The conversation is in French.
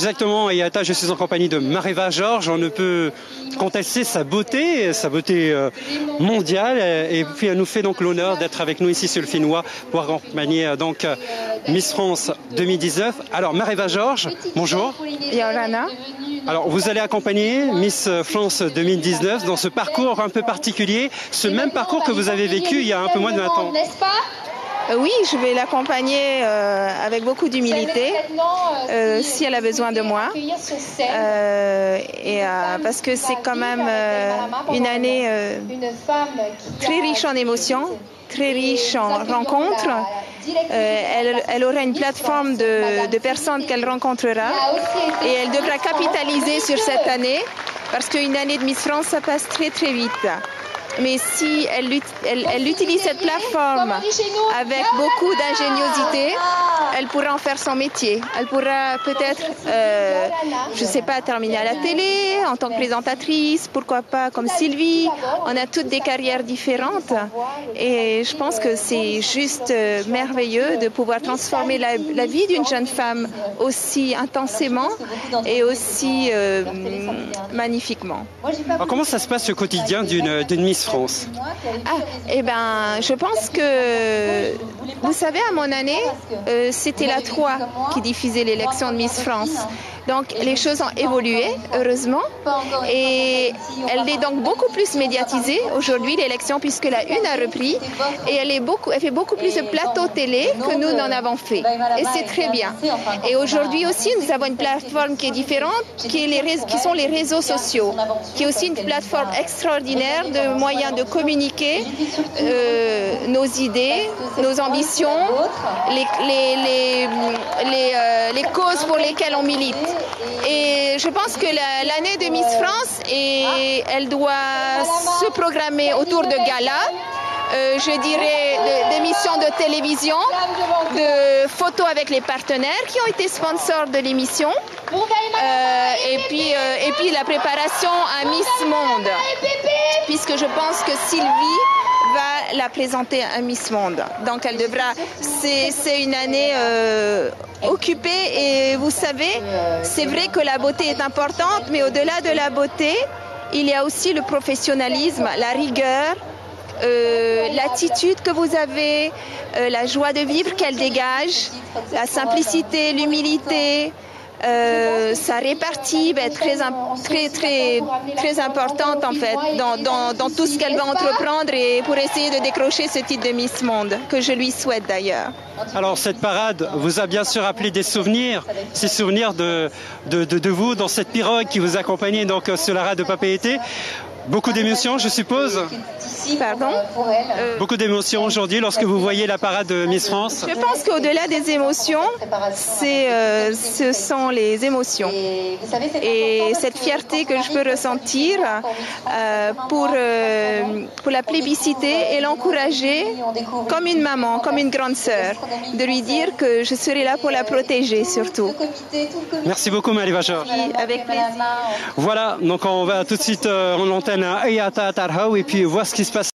Exactement, et je suis en compagnie de Mareva Georges. On ne peut contester sa beauté mondiale. Et puis elle nous fait donc l'honneur d'être avec nous ici sur le Finnois pour accompagner donc Miss France 2019. Alors Mareva Georges, bonjour. Yorana. Alors vous allez accompagner Miss France 2019 dans ce parcours un peu particulier, ce même parcours que vous avez vécu il y a un peu moins de 20 ans. Oui, je vais l'accompagner avec beaucoup d'humilité si elle a besoin de moi. Parce que c'est quand même une année très riche en émotions, très riche en rencontres. Elle aura une plateforme de personnes qu'elle rencontrera et elle devra capitaliser sur cette année parce qu'une année de Miss France, ça passe très très vite. Mais si elle utilise cette plateforme avec beaucoup d'ingéniosité, elle pourra en faire son métier. Elle pourra peut-être, je ne sais pas, terminer à la télé, en tant que présentatrice, pourquoi pas comme Sylvie. On a toutes des carrières différentes. Et je pense que c'est juste merveilleux de pouvoir transformer la vie d'une jeune femme aussi intensément et aussi magnifiquement. Alors, comment ça se passe au quotidien d'une Miss France? Je pense que, vous savez, à mon année, c'était la 3 qui diffusait l'élection de Miss France. Donc les choses ont évolué, heureusement, et elle est donc beaucoup plus médiatisée aujourd'hui, l'élection, puisque la 1 a repris, et elle fait beaucoup plus de plateaux télé que nous n'en avons fait. Et c'est très bien. Et aujourd'hui aussi, nous avons une plateforme qui est différente, qui sont les réseaux sociaux, qui est aussi une plateforme extraordinaire de moyens de communiquer nos idées, nos ambitions, les causes pour lesquelles on milite. Et je pense que l'année de Miss France, elle doit se programmer autour de galas, je dirais d'émissions de télévision, de photos avec les partenaires qui ont été sponsors de l'émission, et puis la préparation à Miss Monde, puisque je pense que Sylvie va la présenter à Miss Monde. Donc elle devra, c'est une année occupée, et vous savez, c'est vrai que la beauté est importante, mais au-delà de la beauté, il y a aussi le professionnalisme, la rigueur, l'attitude que vous avez, la joie de vivre qu'elle dégage, la simplicité, l'humilité. Sa répartie va être très importante en fait dans tout ce qu'elle va entreprendre et pour essayer de décrocher ce titre de Miss Monde, que je lui souhaite d'ailleurs. Alors cette parade vous a bien sûr rappelé des souvenirs, ces souvenirs de vous dans cette pirogue qui vous accompagnait donc sur la rade de Papeete. Beaucoup d'émotions, je suppose. Pardon Beaucoup d'émotions aujourd'hui lorsque vous voyez la parade de Miss France. Je pense qu'au-delà des émotions, ce sont les émotions. Et cette fierté que je peux ressentir pour la plébisciter et l'encourager comme une maman, comme une grande sœur, de lui dire que je serai là pour la protéger surtout. Merci beaucoup Mareva Georges. Avec plaisir. Voilà, donc on va tout de suite en antenne à Eyata Tarhau et puis voir ce qui se passe.